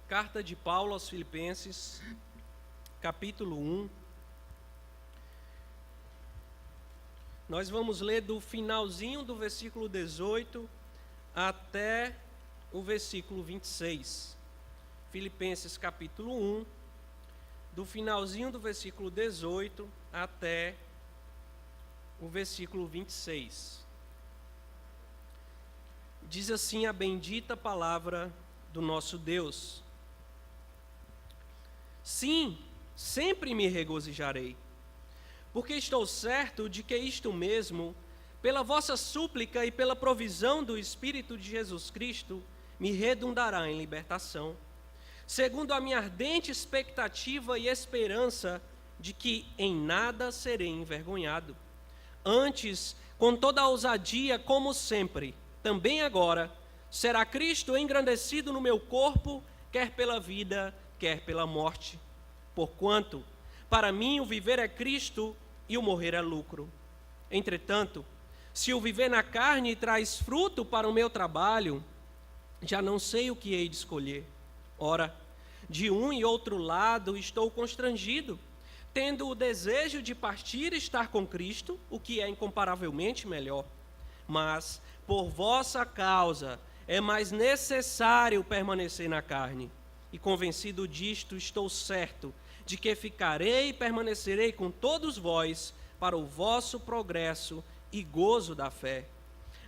Carta de Paulo aos Filipenses, capítulo 1. Nós vamos ler do finalzinho do versículo 18 até o versículo 26. Filipenses, capítulo 1, do finalzinho do versículo 18 até o versículo 26. Diz assim a bendita palavra do nosso Deus: Sim, sempre me regozijarei, porque estou certo de que isto mesmo, pela vossa súplica e pela provisão do Espírito de Jesus Cristo, me redundará em libertação, segundo a minha ardente expectativa e esperança de que em nada serei envergonhado. Antes, com toda a ousadia, como sempre, também agora, será Cristo engrandecido no meu corpo, quer pela vida, quer pela morte. Porquanto, para mim o viver é Cristo e o morrer é lucro. Entretanto, se o viver na carne traz fruto para o meu trabalho, já não sei o que hei de escolher. Ora, de um e outro lado estou constrangido, tendo o desejo de partir e estar com Cristo, o que é incomparavelmente melhor. Mas, por vossa causa, é mais necessário permanecer na carne. E convencido disto, estou certo de que ficarei e permanecerei com todos vós para o vosso progresso e gozo da fé,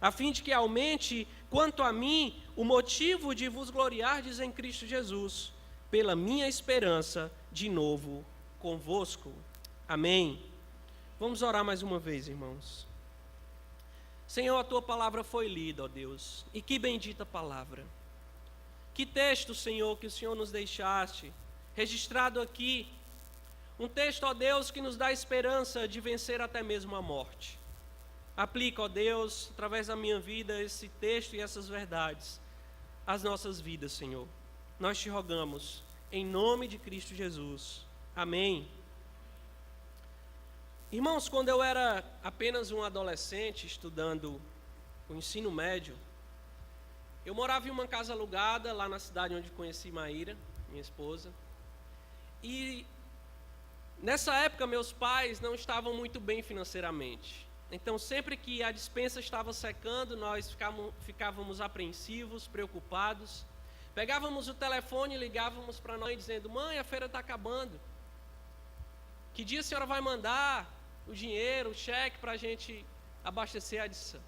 a fim de que aumente, quanto a mim, o motivo de vos gloriardes em Cristo Jesus, pela minha esperança de novo convosco. Amém. Vamos orar mais uma vez, irmãos. Senhor, a tua palavra foi lida, ó Deus, e que bendita palavra. Que texto, Senhor, que o Senhor nos deixaste, registrado aqui, um texto, ó Deus, que nos dá esperança de vencer até mesmo a morte. Aplica, ó Deus, através da minha vida, esse texto e essas verdades às nossas vidas, Senhor. Nós te rogamos, em nome de Cristo Jesus. Amém. Irmãos, quando eu era apenas um adolescente estudando o ensino médio, eu morava em uma casa alugada lá na cidade onde conheci Maíra, minha esposa. E nessa época meus pais não estavam muito bem financeiramente. Então sempre que a despensa estava secando, nós ficávamos apreensivos, preocupados. Pegávamos o telefone e ligávamos para a mãe dizendo: mãe, a feira está acabando. Que dia a senhora vai mandar o dinheiro, o cheque para a gente abastecer a adição?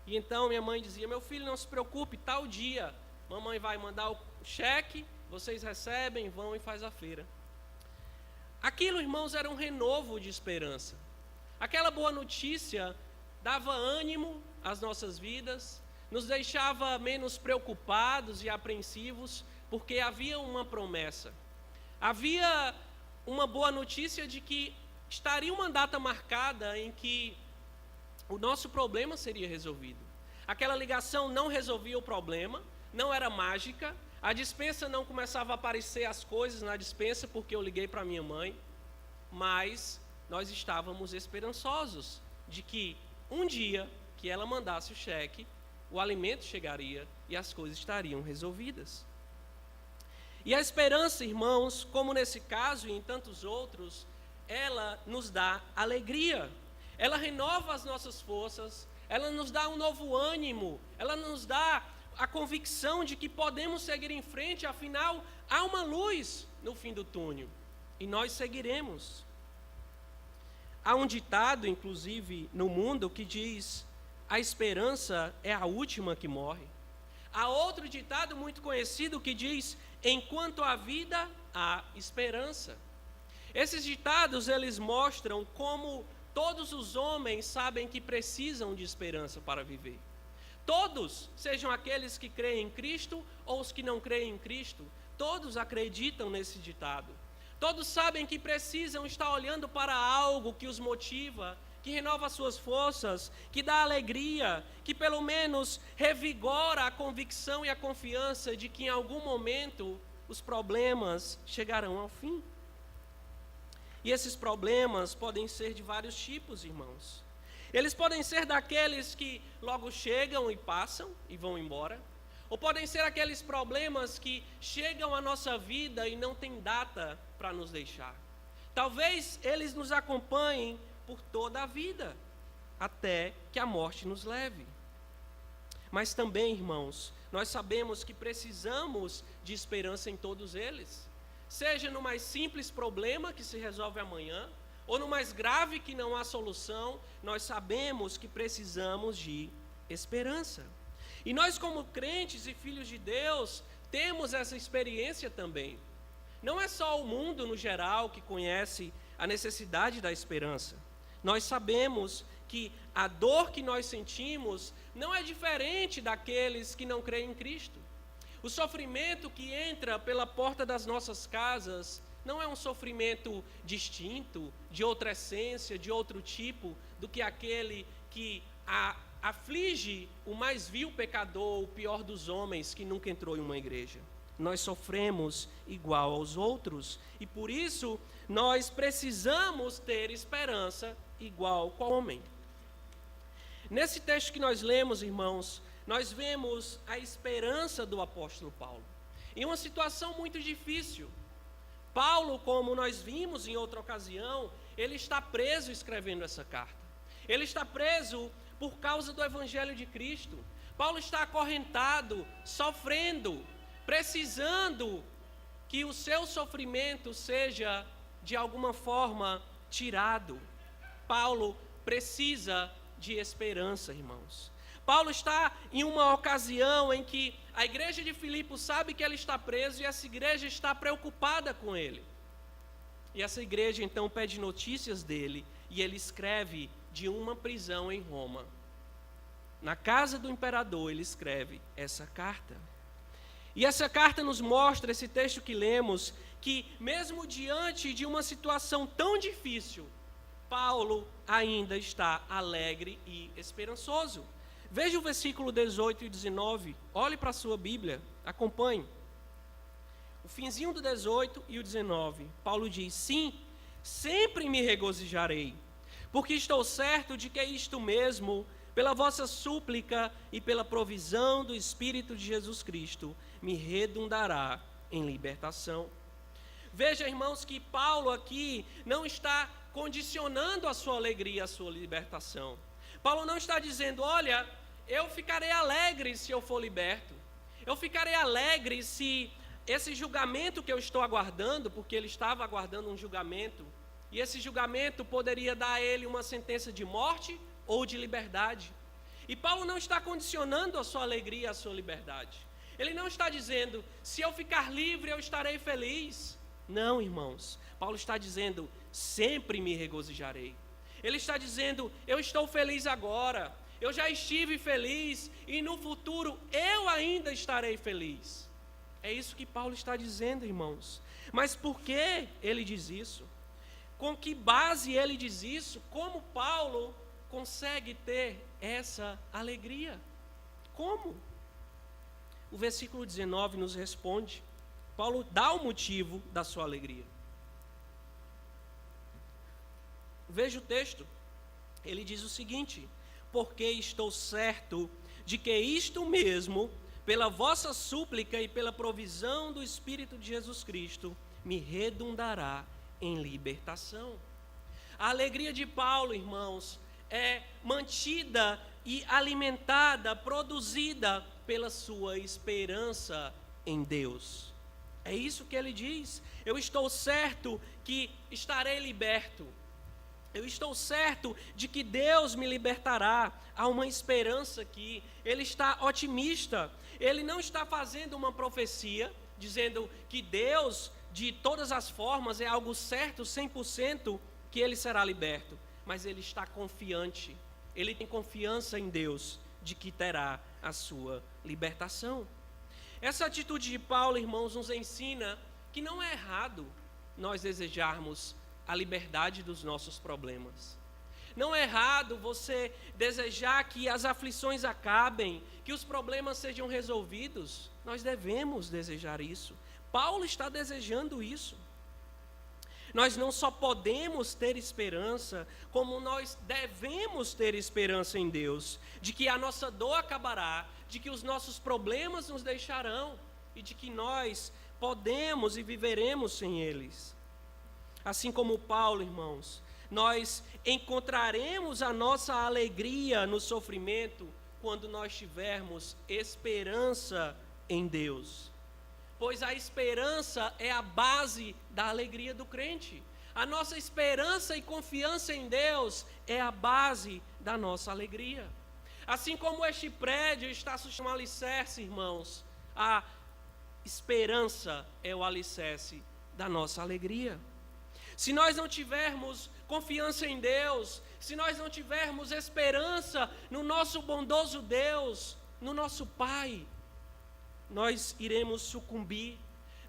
E então minha mãe dizia: meu filho, não se preocupe, tal dia mamãe vai mandar o cheque, vocês recebem, vão e faz a feira. Aquilo, irmãos, era um renovo de esperança. Aquela boa notícia dava ânimo às nossas vidas, nos deixava menos preocupados e apreensivos, porque havia uma promessa. Havia uma boa notícia de que estaria uma data marcada em que o nosso problema seria resolvido. Aquela ligação não resolvia o problema, não era mágica, a despensa não começava a aparecer as coisas na despensa porque eu liguei para minha mãe, mas nós estávamos esperançosos de que um dia que ela mandasse o cheque, o alimento chegaria e as coisas estariam resolvidas. E a esperança, irmãos, como nesse caso e em tantos outros, ela nos dá alegria, ela renova as nossas forças, ela nos dá um novo ânimo, ela nos dá a convicção de que podemos seguir em frente, afinal, há uma luz no fim do túnel, e nós seguiremos. Há um ditado, inclusive, no mundo que diz: a esperança é a última que morre. Há outro ditado muito conhecido que diz: enquanto há vida, há esperança. Esses ditados, eles mostram como todos os homens sabem que precisam de esperança para viver. Todos, sejam aqueles que creem em Cristo ou os que não creem em Cristo, todos acreditam nesse ditado. Todos sabem que precisam estar olhando para algo que os motiva, que renova suas forças, que dá alegria, que pelo menos revigora a convicção e a confiança de que em algum momento os problemas chegarão ao fim. E esses problemas podem ser de vários tipos, irmãos. Eles podem ser daqueles que logo chegam e passam e vão embora, ou podem ser aqueles problemas que chegam à nossa vida e não tem data para nos deixar. Talvez eles nos acompanhem por toda a vida, até que a morte nos leve. Mas também, irmãos, nós sabemos que precisamos de esperança em todos eles. Seja no mais simples problema que se resolve amanhã, ou no mais grave que não há solução, nós sabemos que precisamos de esperança. E nós, como crentes e filhos de Deus, temos essa experiência também. Não é só o mundo no geral que conhece a necessidade da esperança. Nós sabemos que a dor que nós sentimos não é diferente daqueles que não creem em Cristo. O sofrimento que entra pela porta das nossas casas não é um sofrimento distinto, de outra essência, de outro tipo, do que aquele que aflige o mais vil pecador, o pior dos homens, que nunca entrou em uma igreja. Nós sofremos igual aos outros, e por isso nós precisamos ter esperança igual ao homem. Nesse texto que nós lemos, irmãos, nós vemos a esperança do apóstolo Paulo. Em uma situação muito difícil, Paulo, como nós vimos em outra ocasião, ele está preso escrevendo essa carta. Ele está preso por causa do Evangelho de Cristo. Paulo está acorrentado, sofrendo, precisando que o seu sofrimento seja, de alguma forma, tirado. Paulo precisa de esperança, irmãos. Paulo está em uma ocasião em que a igreja de Filipos sabe que ele está preso e essa igreja está preocupada com ele. E essa igreja então pede notícias dele e ele escreve de uma prisão em Roma. Na casa do imperador ele escreve essa carta. E essa carta nos mostra, esse texto que lemos, que mesmo diante de uma situação tão difícil, Paulo ainda está alegre e esperançoso. Veja o versículo 18 e 19, olhe para a sua Bíblia, acompanhe. O finzinho do 18 e o 19, Paulo diz: sim, sempre me regozijarei, porque estou certo de que é isto mesmo, pela vossa súplica e pela provisão do Espírito de Jesus Cristo, me redundará em libertação. Veja, irmãos, que Paulo aqui não está condicionando a sua alegria, a sua libertação. Paulo não está dizendo: olha, eu ficarei alegre se eu for liberto. Eu ficarei alegre se esse julgamento que eu estou aguardando, porque ele estava aguardando um julgamento, e esse julgamento poderia dar a ele uma sentença de morte ou de liberdade. E Paulo não está condicionando a sua alegria, a sua liberdade. Ele não está dizendo: se eu ficar livre eu estarei feliz. Não, irmãos. Paulo está dizendo: sempre me regozijarei. Ele está dizendo: eu estou feliz agora, eu já estive feliz e no futuro eu ainda estarei feliz. É isso que Paulo está dizendo, irmãos. Mas por que ele diz isso? Com que base ele diz isso? Como Paulo consegue ter essa alegria? Como? O versículo 19 nos responde. Paulo dá o motivo da sua alegria. Veja o texto, ele diz o seguinte: porque estou certo de que isto mesmo, pela vossa súplica e pela provisão do Espírito de Jesus Cristo, me redundará em libertação. A alegria de Paulo, irmãos, é mantida e alimentada, produzida pela sua esperança em Deus. É isso que ele diz: eu estou certo que estarei liberto. Eu estou certo de que Deus me libertará. Há uma esperança aqui. Ele está otimista. Ele não está fazendo uma profecia, dizendo que Deus, de todas as formas, é algo certo, 100%, que ele será liberto. Mas ele está confiante. Ele tem confiança em Deus, de que terá a sua libertação. Essa atitude de Paulo, irmãos, nos ensina que não é errado nós desejarmos a liberdade dos nossos problemas. Não é errado você desejar que as aflições acabem, que os problemas sejam resolvidos. Nós devemos desejar isso. Paulo está desejando isso. nós não só podemos ter esperança, como nós devemos ter esperança em Deus, de que a nossa dor acabará, de que os nossos problemas nos deixarão e de que nós podemos e viveremos sem eles. Assim como Paulo, irmãos, nós encontraremos a nossa alegria no sofrimento quando nós tivermos esperança em Deus. Pois a esperança é a base da alegria do crente. A nossa esperança e confiança em Deus é a base da nossa alegria. Assim como este prédio está sustentando um alicerce, irmãos, a esperança é o alicerce da nossa alegria. Se nós não tivermos confiança em Deus, se nós não tivermos esperança no nosso bondoso Deus, no nosso Pai, nós iremos sucumbir,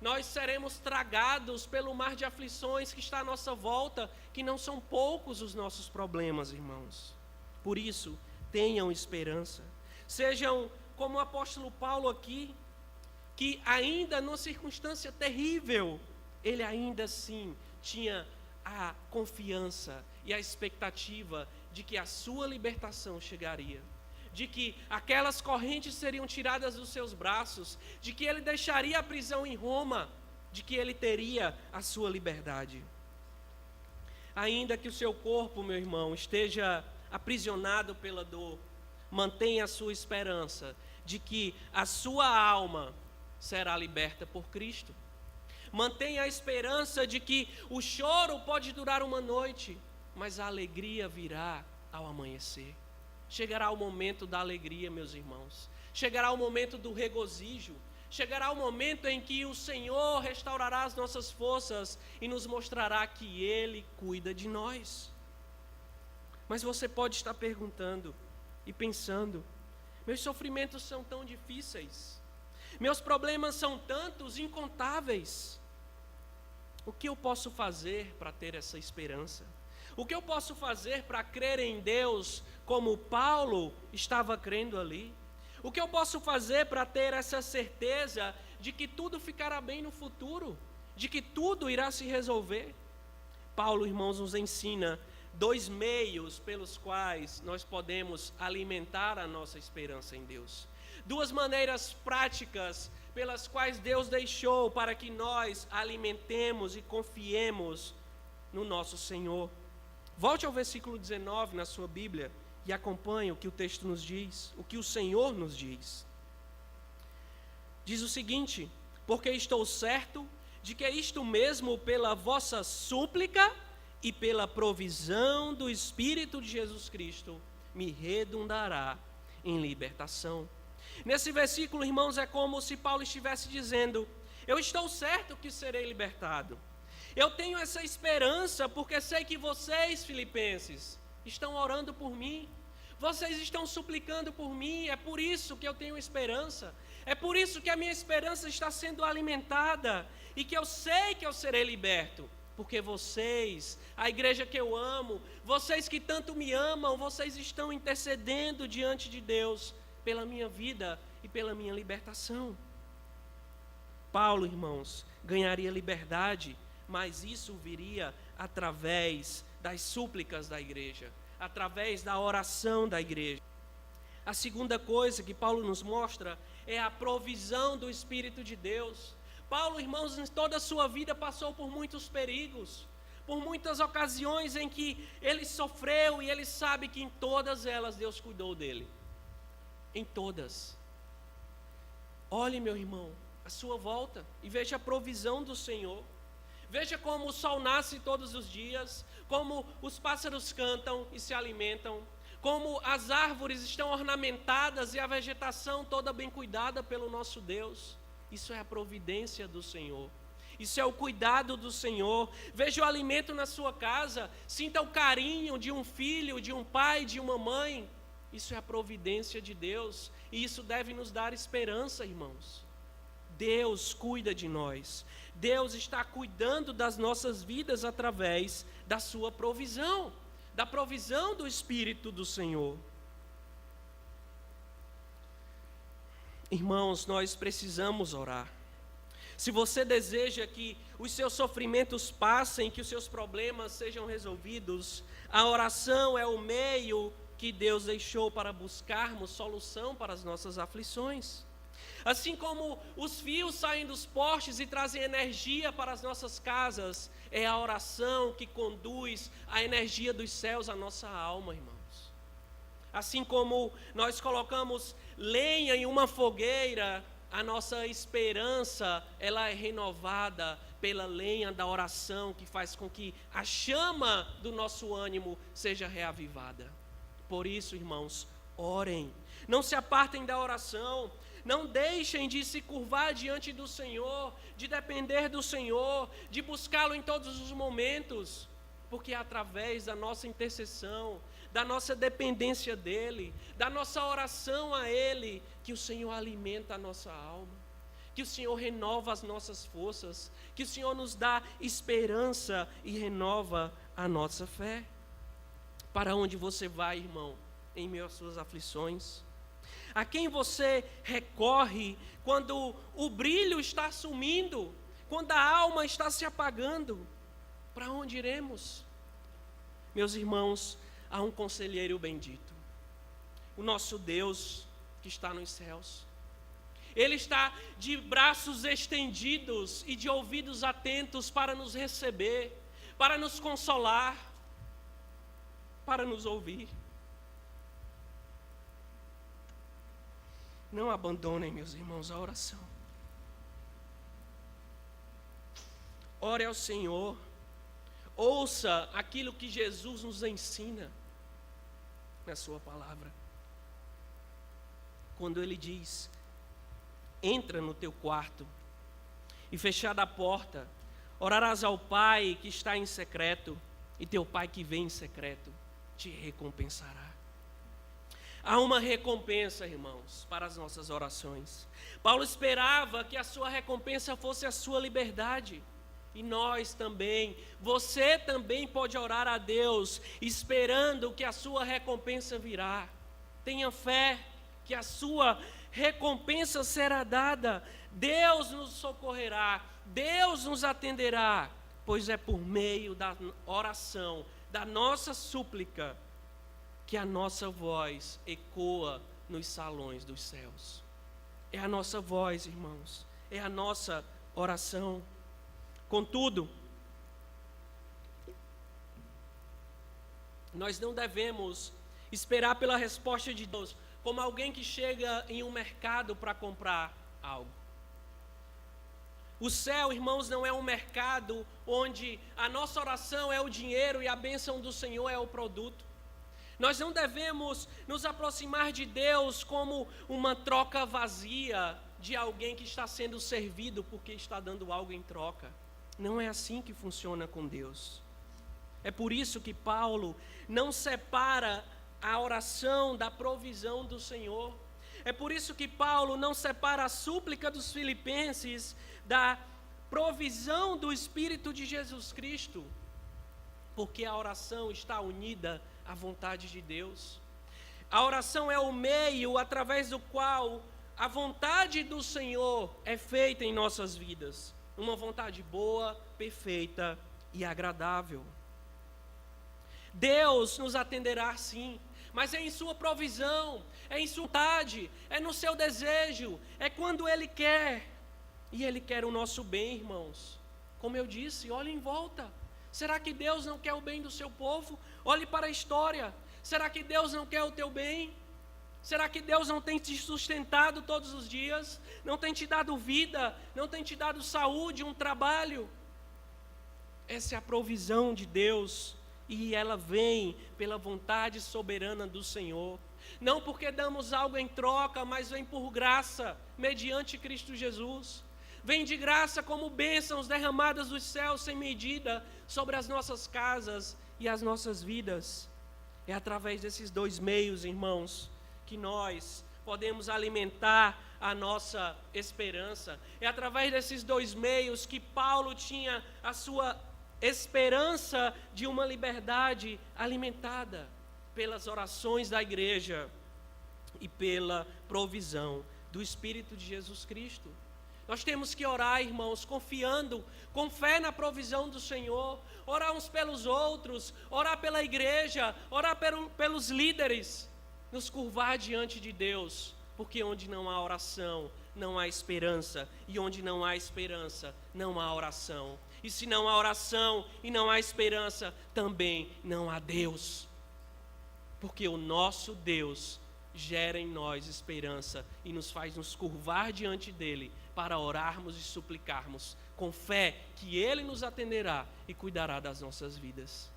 nós seremos tragados pelo mar de aflições que está à nossa volta, que não são poucos os nossos problemas, irmãos. Por isso, tenham esperança. Sejam como o apóstolo Paulo aqui, que ainda numa circunstância terrível, ele ainda assim tinha a confiança e a expectativa de que a sua libertação chegaria, de que aquelas correntes seriam tiradas dos seus braços, de que ele deixaria a prisão em Roma, de que ele teria a sua liberdade. Ainda que o seu corpo, meu irmão, esteja aprisionado pela dor, mantenha a sua esperança de que a sua alma será liberta por Cristo. Mantenha a esperança de que o choro pode durar uma noite, mas a alegria virá ao amanhecer. Chegará o momento da alegria, meus irmãos. Chegará o momento do regozijo. Chegará o momento em que o Senhor restaurará as nossas forças e nos mostrará que Ele cuida de nós. Mas você pode estar perguntando e pensando: meus sofrimentos são tão difíceis, meus problemas são tantos, incontáveis. O que eu posso fazer para ter essa esperança? O que eu posso fazer para crer em Deus como Paulo estava crendo ali? O que eu posso fazer para ter essa certeza de que tudo ficará bem no futuro? De que tudo irá se resolver? Paulo, irmãos, nos ensina 2 meios pelos quais nós podemos alimentar a nossa esperança em Deus. 2 maneiras práticas pelas quais Deus deixou para que nós alimentemos e confiemos no nosso Senhor. Volte ao versículo 19 na sua Bíblia e acompanhe o que o texto nos diz, o que o Senhor nos diz. Diz o seguinte: porque estou certo de que isto mesmo pela vossa súplica e pela provisão do Espírito de Jesus Cristo me redundará em libertação. Nesse versículo, irmãos, é como se Paulo estivesse dizendo: eu estou certo que serei libertado. Eu tenho essa esperança porque sei que vocês, filipenses, estão orando por mim. Vocês estão suplicando por mim, é por isso que eu tenho esperança. É por isso que a minha esperança está sendo alimentada e que eu sei que eu serei liberto. Porque vocês, a igreja que eu amo, vocês que tanto me amam, vocês estão intercedendo diante de Deus pela minha vida e pela minha libertação. Paulo, irmãos, ganharia liberdade, mas isso viria através das súplicas da igreja, através da oração da igreja. A segunda coisa que Paulo nos mostra é a provisão do Espírito de Deus. Paulo, irmãos, em toda a sua vida passou por muitos perigos, por muitas ocasiões em que ele sofreu, e ele sabe que em todas elas Deus cuidou dele. Em todas. Olhe, meu irmão, a sua volta e veja a provisão do Senhor. Veja como o sol nasce todos os dias, como os pássaros cantam e se alimentam, como as árvores estão ornamentadas e a vegetação toda bem cuidada pelo nosso Deus. Isso é a providência do Senhor. Isso é o cuidado do Senhor. Veja o alimento na sua casa, sinta o carinho de um filho, de um pai, de uma mãe. Isso é a providência de Deus, e isso deve nos dar esperança, irmãos. Deus cuida de nós. Deus está cuidando das nossas vidas através da sua provisão, da provisão do Espírito do Senhor. Irmãos, nós precisamos orar. Se você deseja que os seus sofrimentos passem, que os seus problemas sejam resolvidos, a oração é o meio que Deus deixou para buscarmos solução para as nossas aflições. Assim como os fios saem dos postes e trazem energia para as nossas casas, é a oração que conduz a energia dos céus à nossa alma, irmãos. Assim como nós colocamos lenha em uma fogueira, a nossa esperança, ela é renovada pela lenha da oração, que faz com que a chama do nosso ânimo seja reavivada. Por isso, irmãos, orem, não se apartem da oração, não deixem de se curvar diante do Senhor, de depender do Senhor, de buscá-lo em todos os momentos, porque é através da nossa intercessão, da nossa dependência dEle, da nossa oração a Ele, que o Senhor alimenta a nossa alma, que o Senhor renova as nossas forças, que o Senhor nos dá esperança e renova a nossa fé. Para onde você vai, irmão, em meio às suas aflições? A quem você recorre quando o brilho está sumindo, quando a alma está se apagando? Para onde iremos? Meus irmãos, há um conselheiro bendito, o nosso Deus que está nos céus. Ele está de braços estendidos e de ouvidos atentos para nos receber, para nos consolar, para nos ouvir. Não abandonem, meus irmãos, a oração. Ore ao Senhor. Ouça aquilo que Jesus nos ensina na sua palavra. Quando Ele diz: entra no teu quarto e fechada a porta, orarás ao Pai que está em secreto, e teu Pai que vem em secreto te recompensará. Há uma recompensa, irmãos, para as nossas orações. Paulo esperava que a sua recompensa fosse a sua liberdade. E nós também, você também pode orar a Deus, esperando que a sua recompensa virá. Tenha fé que a sua recompensa será dada. Deus nos socorrerá, Deus nos atenderá, pois é por meio da oração, da nossa súplica, que a nossa voz ecoa nos salões dos céus. É a nossa voz, irmãos, é a nossa oração. Contudo, nós não devemos esperar pela resposta de Deus como alguém que chega em um mercado para comprar algo. O céu, irmãos, não é um mercado onde a nossa oração é o dinheiro e a bênção do Senhor é o produto. Nós não devemos nos aproximar de Deus como uma troca vazia de alguém que está sendo servido porque está dando algo em troca. Não é assim que funciona com Deus. É por isso que Paulo não separa a oração da provisão do Senhor. É por isso que Paulo não separa a súplica dos filipenses da provisão do Espírito de Jesus Cristo, porque a oração está unida à vontade de Deus. A oração é o meio através do qual a vontade do Senhor é feita em nossas vidas. Uma vontade boa, perfeita e agradável. Deus nos atenderá sim, mas é em sua provisão, é em sua vontade, é no seu desejo, é quando Ele quer. E Ele quer o nosso bem, irmãos. Como eu disse, olhe em volta. Será que Deus não quer o bem do seu povo? Olhe para a história. Será que Deus não quer o teu bem? Será que Deus não tem te sustentado todos os dias? Não tem te dado vida? Não tem te dado saúde, um trabalho? Essa é a provisão de Deus, e ela vem pela vontade soberana do Senhor. Não porque damos algo em troca, mas vem por graça, mediante Cristo Jesus. Vem de graça como bênçãos derramadas dos céus sem medida sobre as nossas casas e as nossas vidas. É através desses dois meios, irmãos, que nós podemos alimentar a nossa esperança. É através desses dois meios que Paulo tinha a sua esperança de uma liberdade alimentada pelas orações da igreja e pela provisão do Espírito de Jesus Cristo. Nós temos que orar, irmãos, confiando, com fé na provisão do Senhor, orar uns pelos outros, orar pela igreja, orar pelos líderes, nos curvar diante de Deus, porque onde não há oração, não há esperança, e onde não há esperança, não há oração. E se não há oração e não há esperança, também não há Deus. Porque o nosso Deus gera em nós esperança e nos faz nos curvar diante dele para orarmos e suplicarmos com fé que ele nos atenderá e cuidará das nossas vidas.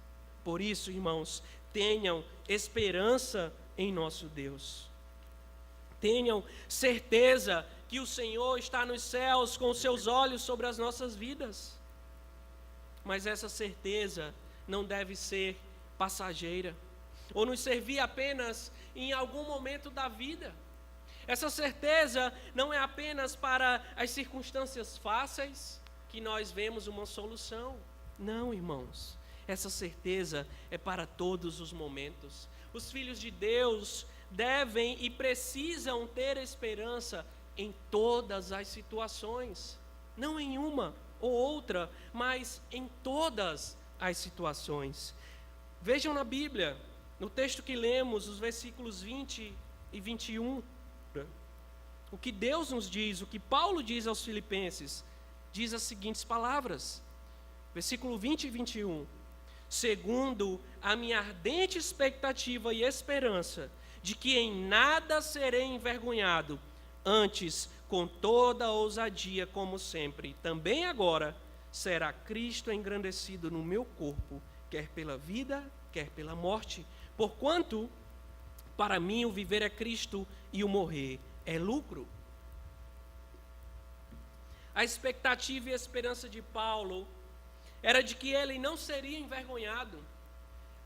Por isso, irmãos, tenham esperança em nosso Deus. Tenham certeza que o Senhor está nos céus com os seus olhos sobre as nossas vidas. Mas essa certeza não deve ser passageira ou nos servir apenas em algum momento da vida. Essa certeza não é apenas para as circunstâncias fáceis que nós vemos uma solução. Não, irmãos. Essa certeza é para todos os momentos. Os filhos de Deus devem e precisam ter esperança em todas as situações. Não em uma ou outra, mas em todas as situações. Vejam na Bíblia, no texto que lemos, os versículos 20 e 21, o que Deus nos diz, o que Paulo diz aos Filipenses, diz as seguintes palavras, versículo 20 e 21, segundo a minha ardente expectativa e esperança, de que em nada serei envergonhado, antes, com toda a ousadia, como sempre, também agora, será Cristo engrandecido no meu corpo, quer pela vida, quer pela morte. Porquanto, para mim, o viver é Cristo e o morrer é lucro. A expectativa e a esperança de Paulo era de que ele não seria envergonhado.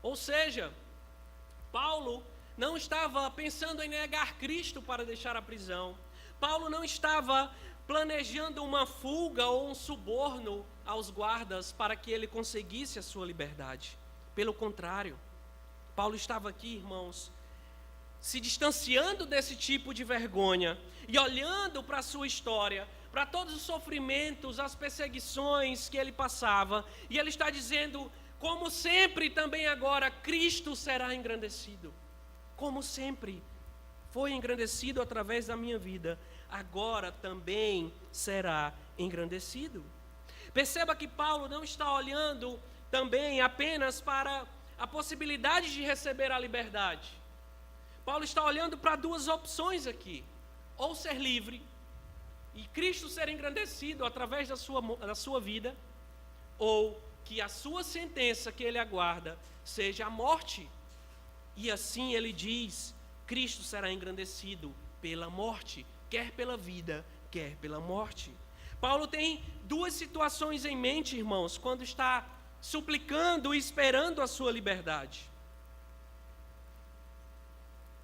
Ou seja, Paulo não estava pensando em negar Cristo para deixar a prisão. Paulo não estava planejando uma fuga ou um suborno aos guardas para que ele conseguisse a sua liberdade. Pelo contrário, Paulo estava aqui, irmãos, se distanciando desse tipo de vergonha e olhando para a sua história, para todos os sofrimentos, as perseguições que ele passava, e ele está dizendo, como sempre também agora, Cristo será engrandecido. Como sempre foi engrandecido através da minha vida, agora também será engrandecido. Perceba que Paulo não está olhando também apenas para a possibilidade de receber a liberdade. Paulo está olhando para duas opções aqui: ou ser livre e Cristo ser engrandecido através da sua vida, ou que a sua sentença que ele aguarda seja a morte. E assim ele diz, Cristo será engrandecido pela morte, quer pela vida, quer pela morte. Paulo tem duas situações em mente, irmãos, quando está suplicando e esperando a sua liberdade.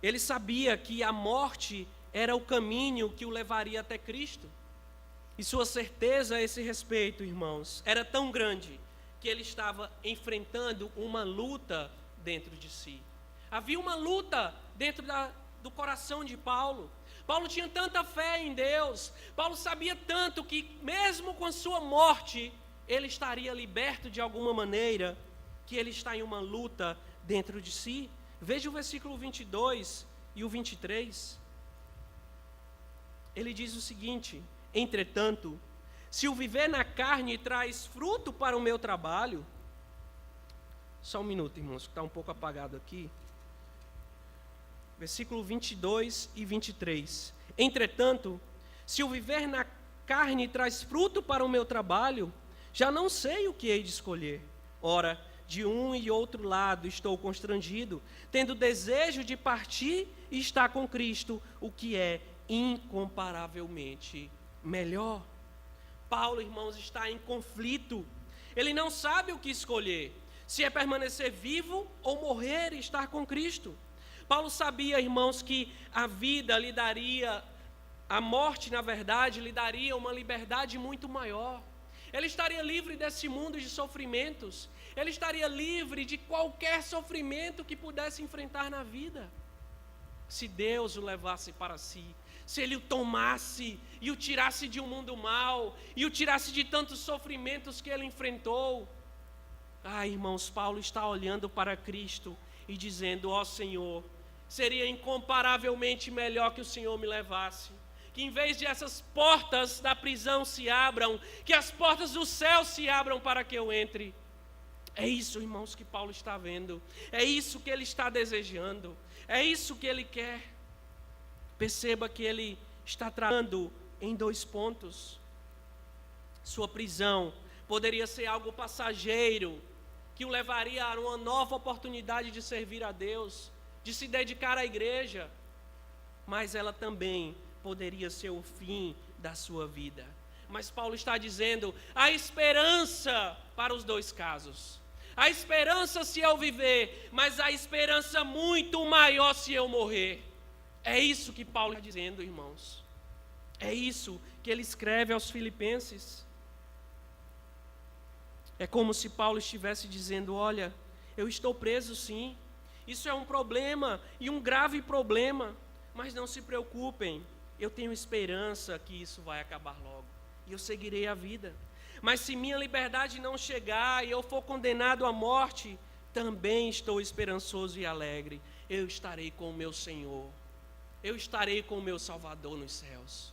Ele sabia que a morte era o caminho que o levaria até Cristo. E sua certeza a esse respeito, irmãos, era tão grande que ele estava enfrentando uma luta dentro de si. Havia uma luta dentro do coração de Paulo. Paulo tinha tanta fé em Deus. Paulo sabia tanto que mesmo com sua morte, ele estaria liberto de alguma maneira, que ele está em uma luta dentro de si. Veja o versículo 22 e o 23. Ele diz o seguinte: entretanto, se o viver na carne traz fruto para o meu trabalho... Só um minuto, irmãos, que está um pouco apagado aqui. Versículo 22 e 23. Entretanto, se o viver na carne traz fruto para o meu trabalho, já não sei o que hei de escolher. Ora, de um e outro lado estou constrangido, tendo desejo de partir e estar com Cristo, o que é incomparavelmente melhor. Paulo, irmãos, está em conflito. Ele não sabe o que escolher, se é permanecer vivo ou morrer e estar com Cristo. Paulo sabia, irmãos, que a vida lhe daria, a morte, na verdade, lhe daria uma liberdade muito maior. Ele estaria livre desse mundo de sofrimentos. Ele estaria livre de qualquer sofrimento que pudesse enfrentar na vida, se Deus o levasse para si, se Ele o tomasse e o tirasse de um mundo mau, e o tirasse de tantos sofrimentos que ele enfrentou. Irmãos, Paulo está olhando para Cristo e dizendo: ó Senhor, seria incomparavelmente melhor que o Senhor me levasse, que em vez de essas portas da prisão se abram, que as portas do céu se abram para que eu entre. É isso, irmãos, que Paulo está vendo, é isso que ele está desejando, é isso que ele quer. Perceba que ele está tratando em 2 pontos. Sua prisão poderia ser algo passageiro, que o levaria a uma nova oportunidade de servir a Deus, de se dedicar à igreja, mas ela também poderia ser o fim da sua vida. Mas Paulo está dizendo: há esperança para os 2 casos. Há esperança se eu viver, mas há esperança muito maior se eu morrer. É isso que Paulo está dizendo, irmãos. É isso que ele escreve aos Filipenses. É como se Paulo estivesse dizendo: olha, eu estou preso sim, isso é um problema e um grave problema, mas não se preocupem, eu tenho esperança que isso vai acabar logo, e eu seguirei a vida. Mas se minha liberdade não chegar e eu for condenado à morte, também estou esperançoso e alegre, eu estarei com o meu Senhor, eu estarei com o meu Salvador nos céus.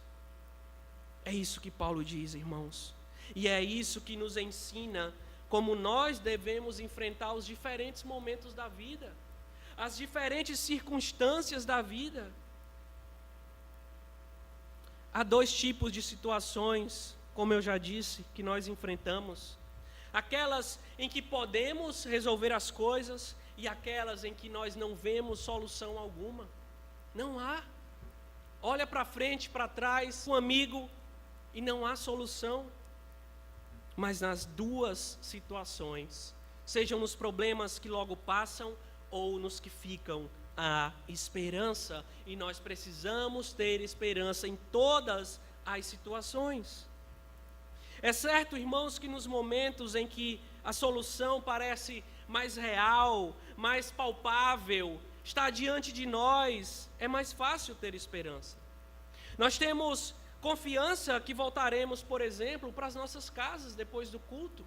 É isso que Paulo diz, irmãos. E é isso que nos ensina como nós devemos enfrentar os diferentes momentos da vida, as diferentes circunstâncias da vida. Há 2 tipos de situações, como eu já disse, que nós enfrentamos: aquelas em que podemos resolver as coisas e aquelas em que nós não vemos solução alguma. Não há. Olha para frente, para trás, um amigo, e não há solução. Mas nas 2 situações, sejam nos problemas que logo passam ou nos que ficam, há esperança, e nós precisamos ter esperança em todas as situações. É certo, irmãos, que nos momentos em que a solução parece mais real, mais palpável, está diante de nós, é mais fácil ter esperança. Nós temos confiança que voltaremos, por exemplo, para as nossas casas depois do culto.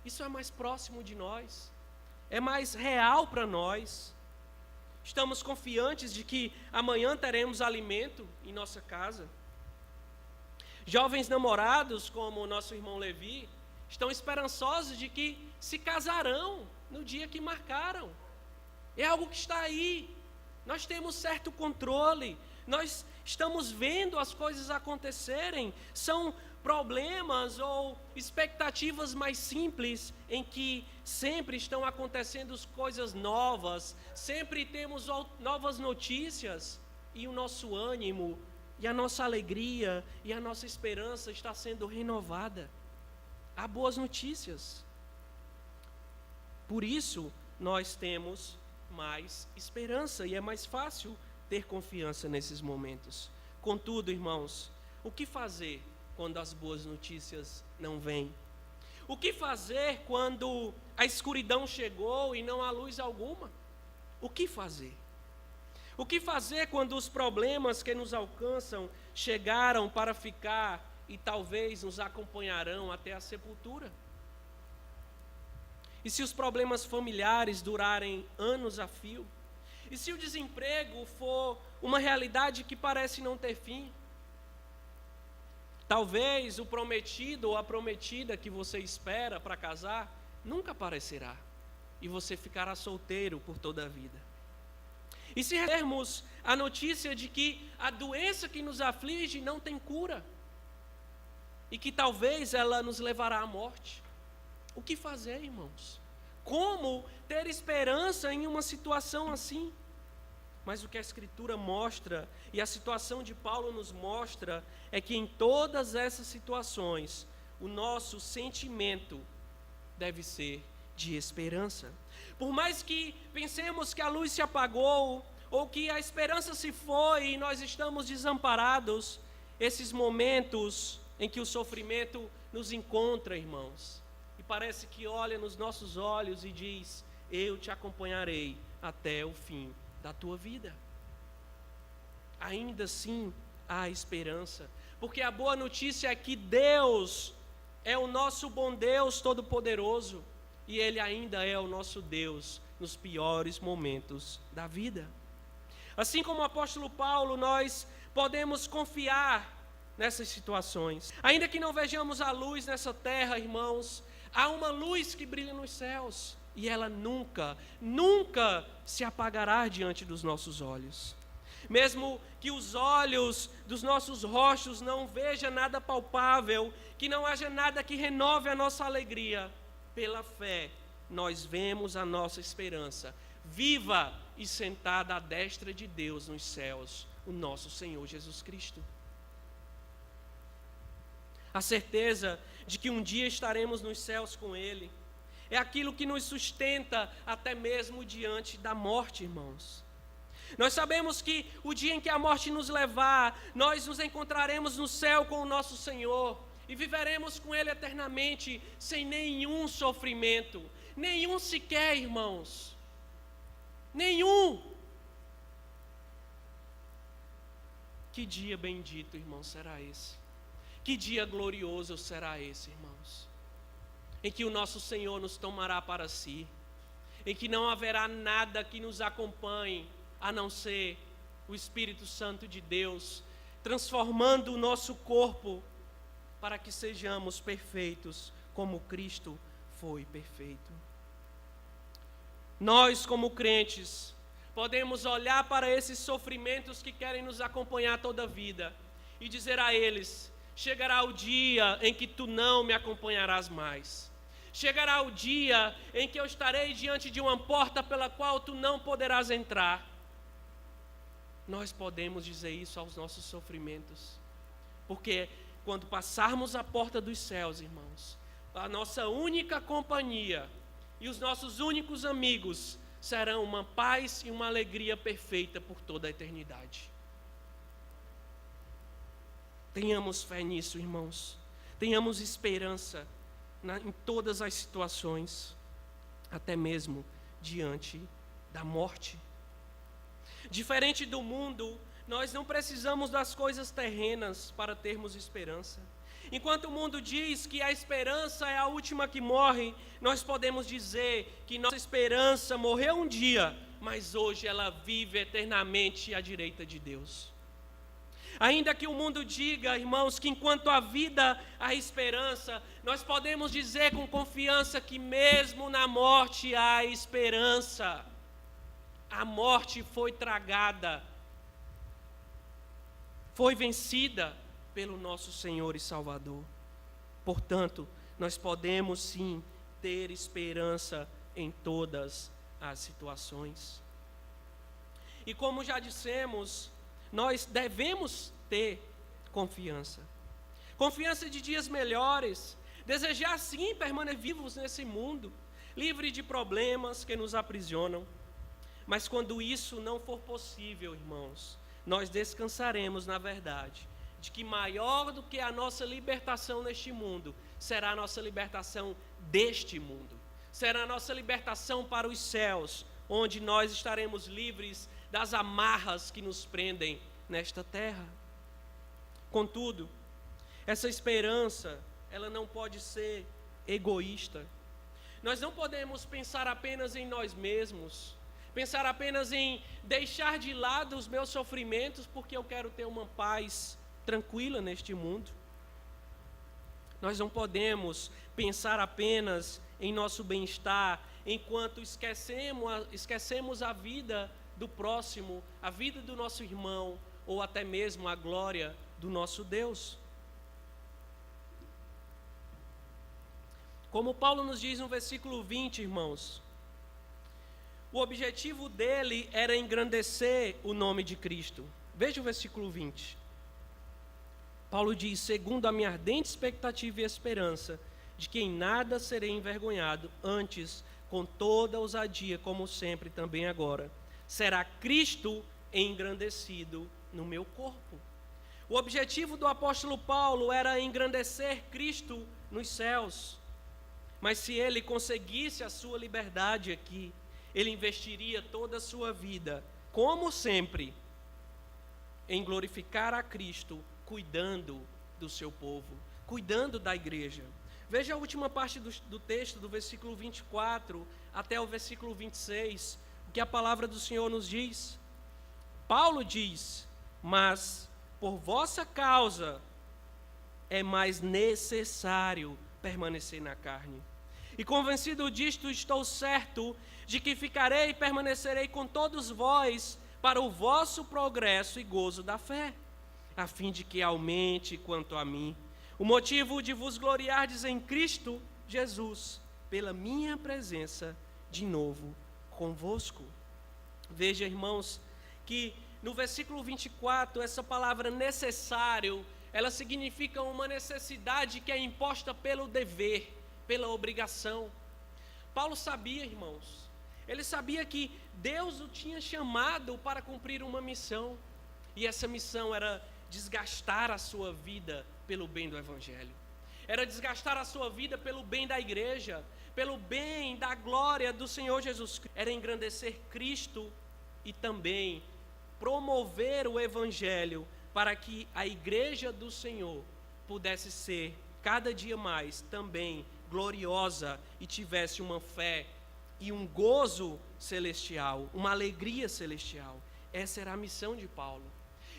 Isso é mais próximo de nós, é mais real para nós. Estamos confiantes de que amanhã teremos alimento em nossa casa. Jovens namorados, como o nosso irmão Levi, estão esperançosos de que se casarão no dia que marcaram. É algo que está aí. Nós temos certo controle. Nós estamos vendo as coisas acontecerem. São problemas ou expectativas mais simples, em que sempre estão acontecendo coisas novas, sempre temos novas notícias, e o nosso ânimo, e a nossa alegria, e a nossa esperança está sendo renovada. Há boas notícias. Por isso, nós temos mais esperança, e é mais fácil ter confiança nesses momentos. Contudo, irmãos, o que fazer quando as boas notícias não vêm? O que fazer quando a escuridão chegou e não há luz alguma? O que fazer? O que fazer quando os problemas que nos alcançam chegaram para ficar e talvez nos acompanharão até a sepultura? E se os problemas familiares durarem anos a fio? E se o desemprego for uma realidade que parece não ter fim? Talvez o prometido ou a prometida que você espera para casar nunca aparecerá, e você ficará solteiro por toda a vida. E se recebermos a notícia de que a doença que nos aflige não tem cura, e que talvez ela nos levará à morte, o que fazer, irmãos? Como ter esperança em uma situação assim? Mas o que a Escritura mostra, e a situação de Paulo nos mostra, é que em todas essas situações, o nosso sentimento deve ser de esperança. Por mais que pensemos que a luz se apagou, ou que a esperança se foi e nós estamos desamparados, esses momentos em que o sofrimento nos encontra, irmãos, e parece que olha nos nossos olhos e diz: eu te acompanharei até o fim da tua vida. Ainda assim, há esperança. Porque a boa notícia é que Deus é o nosso bom Deus Todo-Poderoso, e Ele ainda é o nosso Deus nos piores momentos da vida. Assim como o apóstolo Paulo, nós podemos confiar nessas situações. Ainda que não vejamos a luz nessa terra, irmãos, há uma luz que brilha nos céus, e ela nunca, nunca se apagará diante dos nossos olhos. Mesmo que os olhos dos nossos rostos não vejam nada palpável, que não haja nada que renove a nossa alegria, pela fé nós vemos a nossa esperança viva e sentada à destra de Deus nos céus, o nosso Senhor Jesus Cristo. A certeza de que um dia estaremos nos céus com Ele é aquilo que nos sustenta até mesmo diante da morte, irmãos. Nós sabemos que o dia em que a morte nos levar, nós nos encontraremos no céu com o nosso Senhor e viveremos com Ele eternamente, sem nenhum sofrimento, nenhum sequer, irmãos, nenhum. Que dia bendito, irmão, será esse? Que dia glorioso será esse, irmãos? Em que o nosso Senhor nos tomará para si, em que não haverá nada que nos acompanhe, a não ser o Espírito Santo de Deus, transformando o nosso corpo para que sejamos perfeitos, como Cristo foi perfeito. Nós, como crentes, podemos olhar para esses sofrimentos que querem nos acompanhar toda a vida e dizer a eles: chegará o dia em que tu não me acompanharás mais. Chegará o dia em que eu estarei diante de uma porta pela qual tu não poderás entrar. Nós podemos dizer isso aos nossos sofrimentos, porque quando passarmos a porta dos céus, irmãos, a nossa única companhia e os nossos únicos amigos serão uma paz e uma alegria perfeita por toda a eternidade. Tenhamos fé nisso, irmãos. Tenhamos esperança em todas as situações, até mesmo diante da morte. Diferente do mundo, nós não precisamos das coisas terrenas para termos esperança. Enquanto o mundo diz que a esperança é a última que morre, nós podemos dizer que nossa esperança morreu um dia, mas hoje ela vive eternamente à direita de Deus. Ainda que o mundo diga, irmãos, que enquanto há vida, há esperança, nós podemos dizer com confiança que mesmo na morte há esperança. A morte foi tragada, foi vencida pelo nosso Senhor e Salvador. Portanto, nós podemos sim ter esperança em todas as situações. E como já dissemos, nós devemos ter confiança. Confiança de dias melhores. Desejar sim permanecer vivos nesse mundo, livre de problemas que nos aprisionam. Mas quando isso não for possível, irmãos, nós descansaremos na verdade de que maior do que a nossa libertação neste mundo será a nossa libertação deste mundo. Será a nossa libertação para os céus, onde nós estaremos livres das amarras que nos prendem nesta terra. Contudo, essa esperança, ela não pode ser egoísta. Nós não podemos pensar apenas em nós mesmos, pensar apenas em deixar de lado os meus sofrimentos porque eu quero ter uma paz tranquila neste mundo. Nós não podemos pensar apenas em nosso bem-estar enquanto esquecemos a vida do próximo, a vida do nosso irmão ou até mesmo a glória do nosso Deus. Como Paulo nos diz no versículo 20, irmãos, o objetivo dele era engrandecer o nome de Cristo. Veja o versículo 20. Paulo diz: segundo a minha ardente expectativa e esperança, de que em nada serei envergonhado, antes, com toda ousadia, como sempre, também agora, será Cristo engrandecido no meu corpo. O objetivo do apóstolo Paulo era engrandecer Cristo nos céus. Mas se ele conseguisse a sua liberdade aqui, ele investiria toda a sua vida, como sempre, em glorificar a Cristo, cuidando do seu povo, cuidando da igreja. Veja a última parte do texto, do versículo 24 até o versículo 26, o que a palavra do Senhor nos diz. Paulo diz: mas por vossa causa é mais necessário permanecer na carne. E convencido disto, estou certo de que ficarei e permanecerei com todos vós para o vosso progresso e gozo da fé, a fim de que aumente quanto a mim o motivo de vos gloriardes em Cristo Jesus, pela minha presença de novo convosco. Veja, irmãos, que no versículo 24, essa palavra necessário, ela significa uma necessidade que é imposta pelo dever, pela obrigação. Paulo sabia, irmãos, ele sabia que Deus o tinha chamado para cumprir uma missão, e essa missão era desgastar a sua vida pelo bem do Evangelho, era desgastar a sua vida pelo bem da igreja, pelo bem da glória do Senhor Jesus Cristo, era engrandecer Cristo e também promover o Evangelho para que a igreja do Senhor pudesse ser cada dia mais também gloriosa e tivesse uma fé e um gozo celestial, uma alegria celestial. Essa era a missão de Paulo.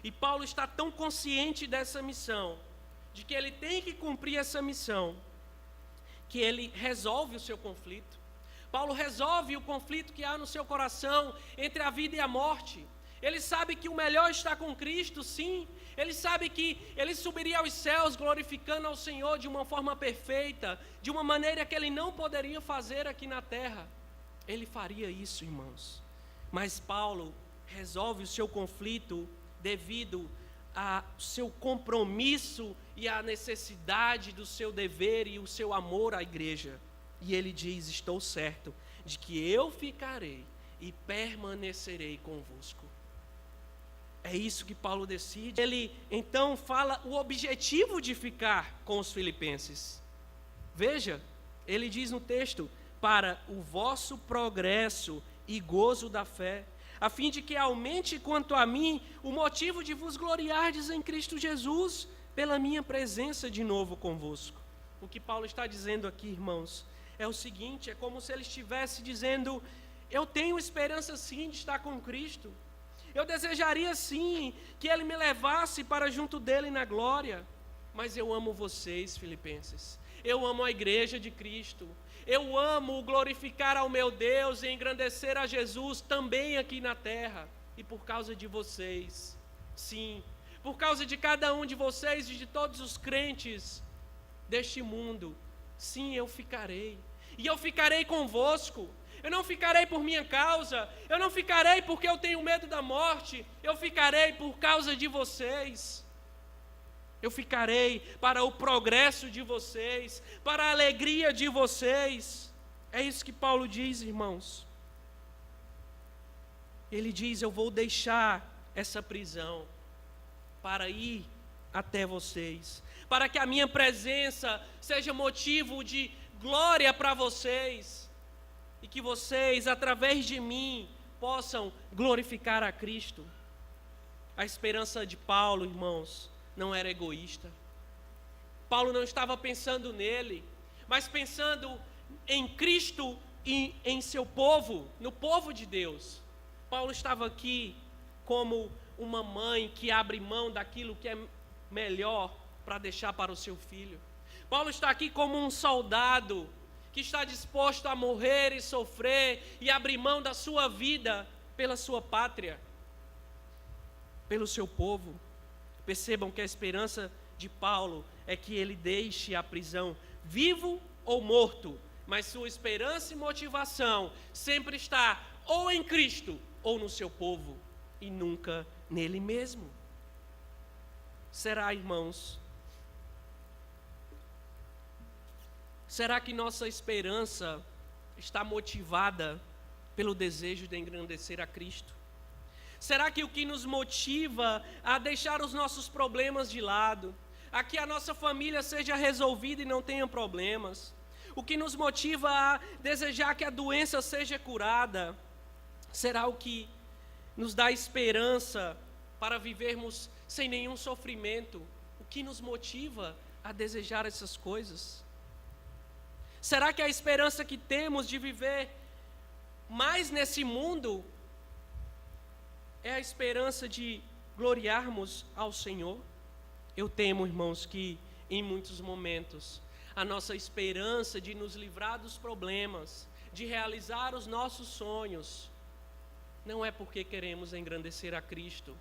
E Paulo está tão consciente dessa missão, de que ele tem que cumprir essa missão, que ele resolve o seu conflito. Paulo resolve o conflito que há no seu coração entre a vida e a morte. Ele sabe que o melhor está com Cristo, sim. Ele sabe que ele subiria aos céus glorificando ao Senhor de uma forma perfeita, de uma maneira que ele não poderia fazer aqui na terra. Ele faria isso, irmãos. Mas Paulo resolve o seu conflito devido ao seu compromisso e à necessidade do seu dever e o seu amor à igreja. E ele diz: estou certo de que eu ficarei e permanecerei convosco. É isso que Paulo decide. Ele então fala o objetivo de ficar com os filipenses. Veja, ele diz no texto: para o vosso progresso e gozo da fé, a fim de que aumente quanto a mim o motivo de vos gloriardes em Cristo Jesus, pela minha presença de novo convosco. O que Paulo está dizendo aqui, irmãos, é o seguinte: é como se ele estivesse dizendo: eu tenho esperança sim de estar com Cristo. Eu desejaria sim que Ele me levasse para junto dEle na glória. Mas eu amo vocês, filipenses. Eu amo a igreja de Cristo. Eu amo glorificar ao meu Deus e engrandecer a Jesus também aqui na terra. E por causa de vocês, sim, por causa de cada um de vocês e de todos os crentes deste mundo, sim, eu ficarei. E eu ficarei convosco. Eu não ficarei por minha causa, eu não ficarei porque eu tenho medo da morte, eu ficarei por causa de vocês. Eu ficarei para o progresso de vocês, para a alegria de vocês. É isso que Paulo diz, irmãos. Ele diz: eu vou deixar essa prisão para ir até vocês, para que a minha presença seja motivo de glória para vocês, e que vocês, através de mim, possam glorificar a Cristo. A esperança de Paulo, irmãos, não era egoísta. Paulo não estava pensando nele, mas pensando em Cristo e em seu povo, no povo de Deus. Paulo estava aqui como uma mãe que abre mão daquilo que é melhor para deixar para o seu filho. Paulo está aqui como um soldado que está disposto a morrer e sofrer e abrir mão da sua vida pela sua pátria, pelo seu povo. Percebam que a esperança de Paulo é que ele deixe a prisão vivo ou morto, mas sua esperança e motivação sempre está ou em Cristo ou no seu povo, e nunca nele mesmo. Será, irmãos? Será que nossa esperança está motivada pelo desejo de engrandecer a Cristo? Será que o que nos motiva a deixar os nossos problemas de lado, a que a nossa família seja resolvida e não tenha problemas, o que nos motiva a desejar que a doença seja curada, será o que nos dá esperança para vivermos sem nenhum sofrimento? O que nos motiva a desejar essas coisas? Será que a esperança que temos de viver mais nesse mundo é a esperança de gloriarmos ao Senhor? Eu temo, irmãos, que em muitos momentos a nossa esperança de nos livrar dos problemas, de realizar os nossos sonhos, não é porque queremos engrandecer a Cristo,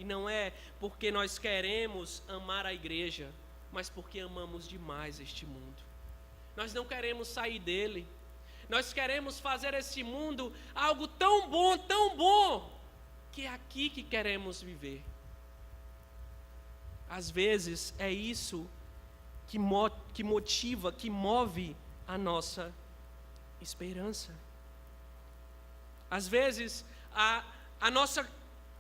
e não é porque nós queremos amar a igreja, mas porque amamos demais este mundo. Nós não queremos sair dele. Nós queremos fazer esse mundo algo tão bom, que é aqui que queremos viver. Às vezes é isso que motiva, que move a nossa esperança. Às vezes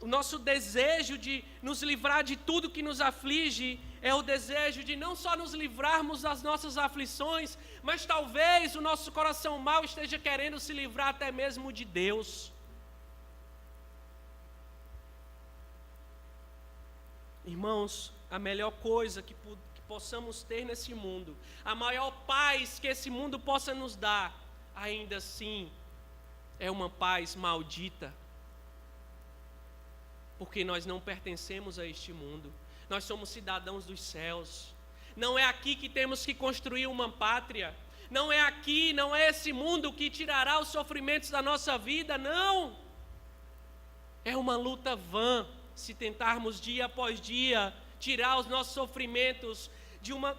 o nosso desejo de nos livrar de tudo que nos aflige é o desejo de não só nos livrarmos das nossas aflições, mas talvez o nosso coração mau esteja querendo se livrar até mesmo de Deus. Irmãos, a melhor coisa que possamos ter nesse mundo, a maior paz que esse mundo possa nos dar, ainda assim, é uma paz maldita. Porque nós não pertencemos a este mundo. Nós somos cidadãos dos céus. Não é aqui que temos que construir uma pátria. Não é aqui, não é esse mundo que tirará os sofrimentos da nossa vida, não. É uma luta vã se tentarmos dia após dia tirar os nossos sofrimentos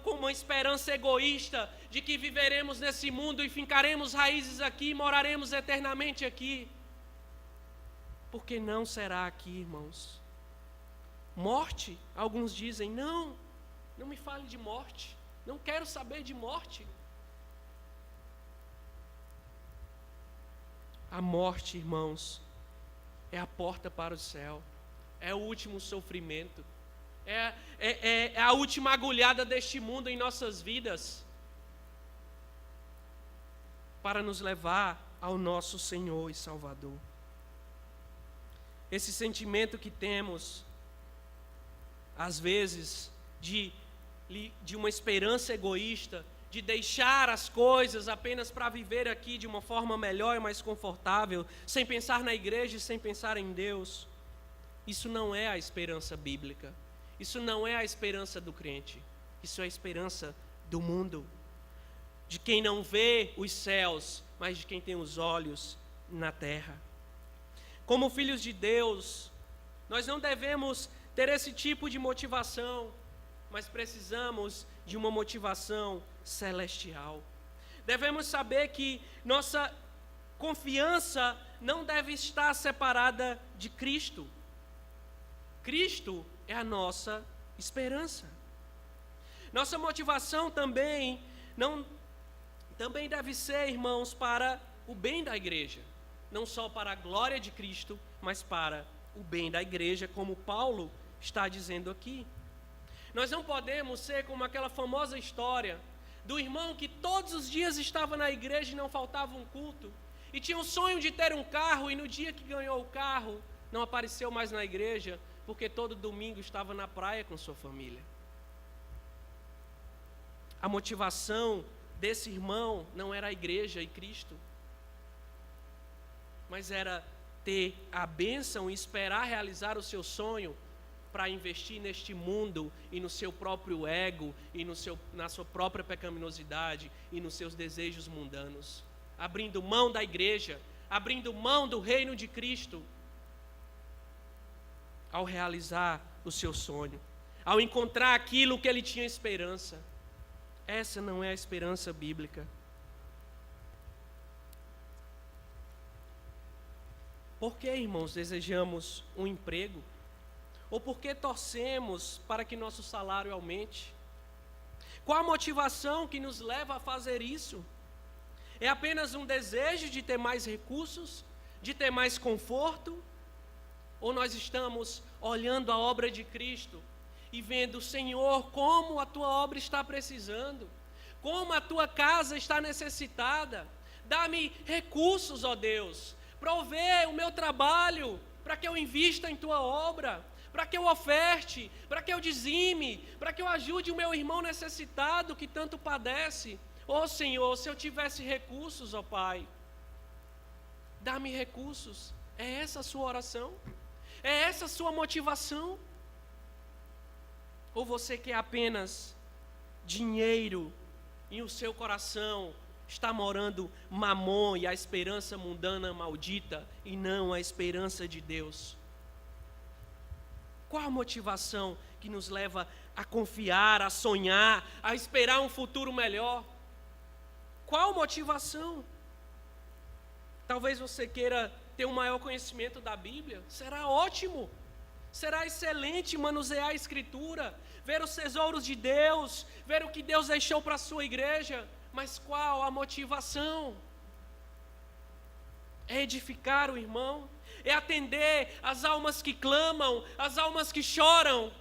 com uma esperança egoísta de que viveremos nesse mundo e fincaremos raízes aqui e moraremos eternamente aqui. Porque não será aqui, irmãos. Morte, alguns dizem, não me fale de morte, não quero saber de morte. A morte, irmãos, é a porta para o céu, é o último sofrimento, é a última agulhada deste mundo em nossas vidas, para nos levar ao nosso Senhor e Salvador. Esse sentimento que temos, às vezes, de uma esperança egoísta, de deixar as coisas apenas para viver aqui de uma forma melhor e mais confortável, sem pensar na igreja e sem pensar em Deus, isso não é a esperança bíblica, isso não é a esperança do crente, isso é a esperança do mundo, de quem não vê os céus, mas de quem tem os olhos na terra. Como filhos de Deus, nós não devemos ter esse tipo de motivação, mas precisamos de uma motivação celestial. Devemos saber que nossa confiança não deve estar separada de Cristo. Cristo é a nossa esperança. Nossa motivação também deve ser, irmãos, para o bem da igreja. Não só para a glória de Cristo, mas para o bem da igreja, como Paulo está dizendo aqui. Nós não podemos ser como aquela famosa história do irmão que todos os dias estava na igreja e não faltava um culto, e tinha um sonho de ter um carro, e no dia que ganhou o carro, não apareceu mais na igreja, porque todo domingo estava na praia com sua família. A motivação desse irmão não era a igreja e Cristo, mas era ter a bênção e esperar realizar o seu sonho para investir neste mundo e no seu próprio ego e na sua própria pecaminosidade e nos seus desejos mundanos, abrindo mão da igreja, abrindo mão do reino de Cristo, ao realizar o seu sonho, ao encontrar aquilo que ele tinha esperança. Essa não é a esperança bíblica. Por que, irmãos, desejamos um emprego? Ou por que torcemos para que nosso salário aumente? Qual a motivação que nos leva a fazer isso? É apenas um desejo de ter mais recursos, de ter mais conforto? Ou nós estamos olhando a obra de Cristo e vendo, Senhor, como a tua obra está precisando, como a tua casa está necessitada, dá-me recursos, ó Deus, provê o meu trabalho para que eu invista em tua obra, para que eu oferte, para que eu dizime, para que eu ajude o meu irmão necessitado que tanto padece. Ó Senhor, se eu tivesse recursos, ó Pai, dá-me recursos. É essa a sua oração? É essa a sua motivação? Ou você quer apenas dinheiro e o seu coração está morando mamon e a esperança mundana maldita e não a esperança de Deus? Qual a motivação que nos leva a confiar, a sonhar, a esperar um futuro melhor? Qual motivação? Talvez você queira ter um maior conhecimento da Bíblia. Será ótimo. Será excelente manusear a Escritura, ver os tesouros de Deus, ver o que Deus deixou para a sua igreja. Mas qual a motivação? É edificar o irmão? É atender as almas que clamam, as almas que choram?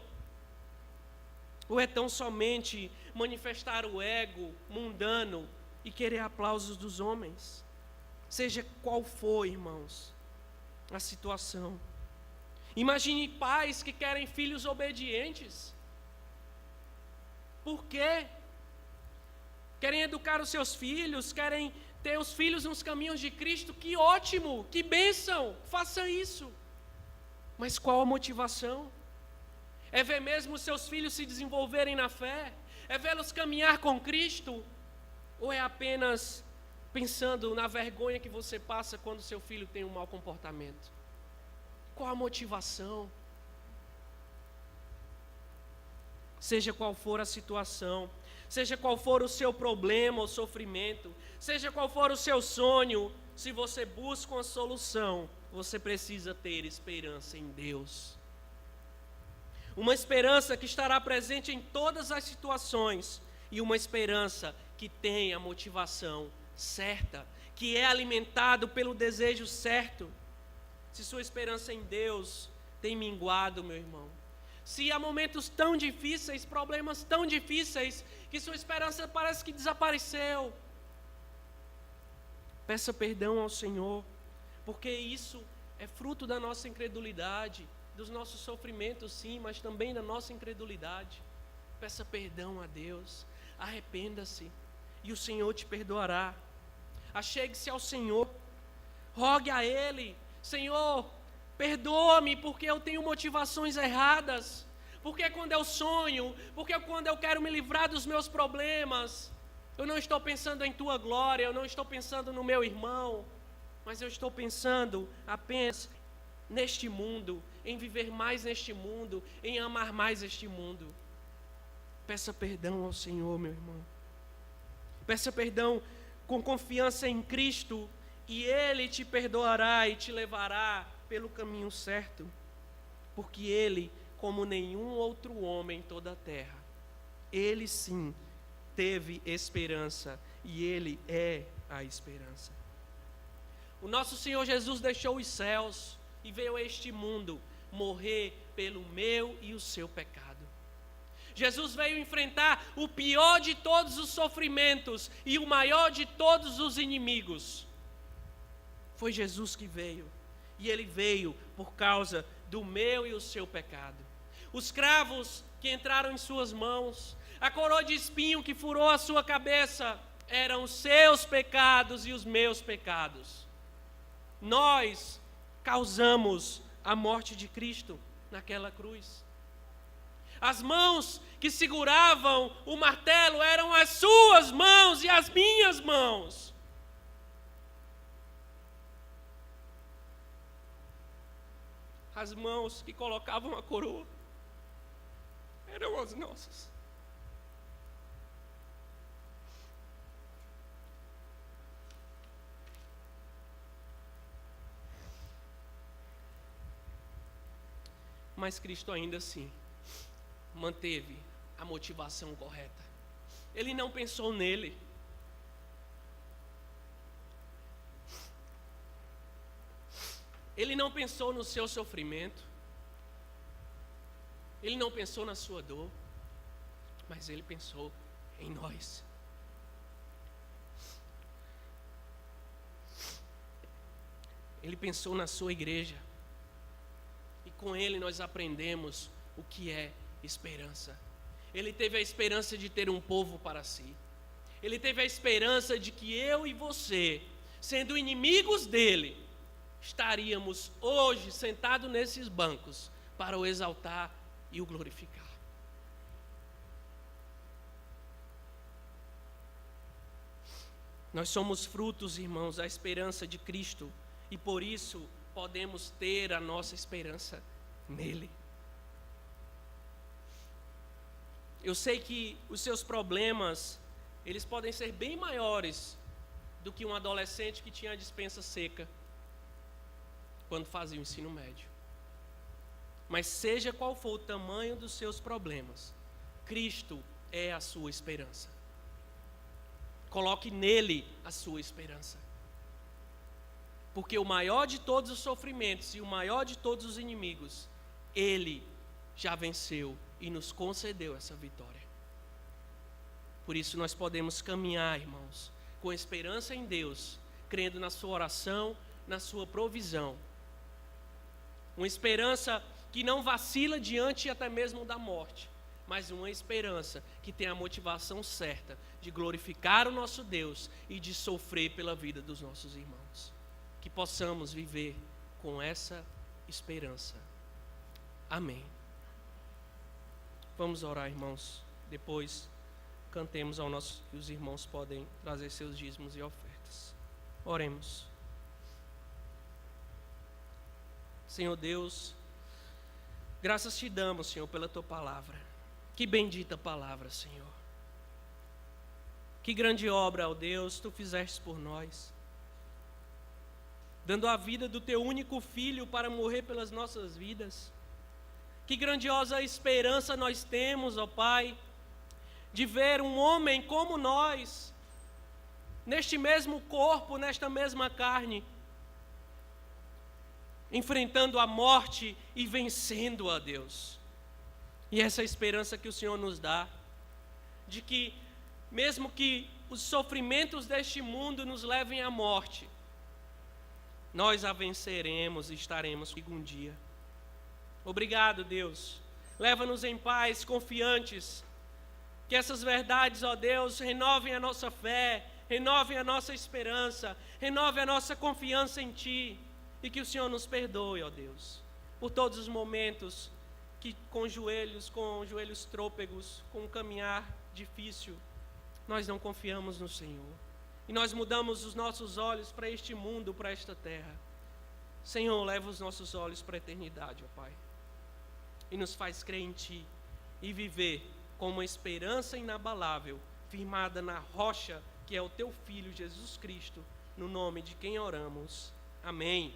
Ou é tão somente manifestar o ego mundano e querer aplausos dos homens? Seja qual for, irmãos, a situação. Imagine pais que querem filhos obedientes. Por quê? Querem educar os seus filhos, querem ter os filhos nos caminhos de Cristo. Que ótimo, que bênção, faça isso. Mas qual a motivação? É ver mesmo os seus filhos se desenvolverem na fé? É vê-los caminhar com Cristo? Ou é apenas pensando na vergonha que você passa quando seu filho tem um mau comportamento? Qual a motivação? Seja qual for a situação, seja qual for o seu problema ou sofrimento, seja qual for o seu sonho, se você busca uma solução, você precisa ter esperança em Deus. Uma esperança que estará presente em todas as situações e uma esperança que tem a motivação certa, que é alimentado pelo desejo certo. Se sua esperança em Deus tem minguado, meu irmão, se há momentos tão difíceis, problemas tão difíceis, que sua esperança parece que desapareceu, peça perdão ao Senhor, porque isso é fruto da nossa incredulidade, dos nossos sofrimentos, sim, mas também da nossa incredulidade. Peça perdão a Deus, arrependa-se, e o Senhor te perdoará. Achegue-se ao Senhor, rogue a Ele: Senhor, perdoa-me porque eu tenho motivações erradas, porque quando eu sonho, porque quando eu quero me livrar dos meus problemas, eu não estou pensando em Tua glória, eu não estou pensando no meu irmão, mas eu estou pensando apenas neste mundo, em viver mais neste mundo, em amar mais este mundo. Peça perdão ao Senhor, meu irmão. Peça perdão com confiança em Cristo, e Ele te perdoará e te levará pelo caminho certo, porque Ele, como nenhum outro homem em toda a terra, Ele sim teve esperança, e Ele é a esperança. O nosso Senhor Jesus deixou os céus e veio a este mundo morrer pelo meu e o seu pecado. Jesus veio enfrentar o pior de todos os sofrimentos e o maior de todos os inimigos. Foi Jesus que veio, e Ele veio por causa do meu e o seu pecado. Os cravos que entraram em suas mãos, a coroa de espinho que furou a sua cabeça, eram os seus pecados e os meus pecados. Nós causamos a morte de Cristo naquela cruz. As mãos que seguravam o martelo eram as suas mãos e as minhas mãos. As mãos que colocavam a coroa eram as nossas. Mas Cristo ainda assim manteve a motivação correta. Ele não pensou nele. Ele não pensou no seu sofrimento. Ele não pensou na sua dor. Mas Ele pensou em nós. Ele pensou na sua igreja. E com Ele nós aprendemos o que é esperança. Ele teve a esperança de ter um povo para si. Ele teve a esperança de que eu e você, sendo inimigos dele, estaríamos hoje sentados nesses bancos para o exaltar e o glorificar. Nós somos frutos, irmãos, da esperança de Cristo e por isso podemos ter a nossa esperança nele. Eu sei que os seus problemas, eles podem ser bem maiores do que um adolescente que tinha a dispensa seca quando fazia o ensino médio. Mas seja qual for o tamanho dos seus problemas, Cristo é a sua esperança. Coloque nele a sua esperança. Porque o maior de todos os sofrimentos e o maior de todos os inimigos, ele já venceu e nos concedeu essa vitória. Por isso nós podemos caminhar, irmãos, com esperança em Deus, crendo na sua oração, na sua provisão. Uma esperança que não vacila diante até mesmo da morte, mas uma esperança que tem a motivação certa de glorificar o nosso Deus e de sofrer pela vida dos nossos irmãos. Que possamos viver com essa esperança. Amém. Vamos orar, irmãos. Depois cantemos ao nosso, que os irmãos podem trazer seus dízimos e ofertas. Oremos. Senhor Deus, graças te damos, Senhor, pela tua palavra. Que bendita palavra, Senhor. Que grande obra, ó Deus, tu fizeste por nós, dando a vida do teu único filho para morrer pelas nossas vidas. Que grandiosa esperança nós temos, ó Pai, de ver um homem como nós, neste mesmo corpo, nesta mesma carne, enfrentando a morte e vencendo a Deus. E essa esperança que o Senhor nos dá, de que mesmo que os sofrimentos deste mundo nos levem à morte, nós a venceremos e estaremos comigo um dia. Obrigado, Deus. Leva-nos em paz, confiantes, que essas verdades, ó Deus, renovem a nossa fé, renovem a nossa esperança, renovem a nossa confiança em Ti, e que o Senhor nos perdoe, ó Deus, por todos os momentos que com joelhos trôpegos, com um caminhar difícil, nós não confiamos no Senhor. E nós mudamos os nossos olhos para este mundo, para esta terra. Senhor, leva os nossos olhos para a eternidade, ó Pai. E nos faz crer em Ti e viver com uma esperança inabalável, firmada na rocha que é o Teu Filho Jesus Cristo, no nome de quem oramos. Amém.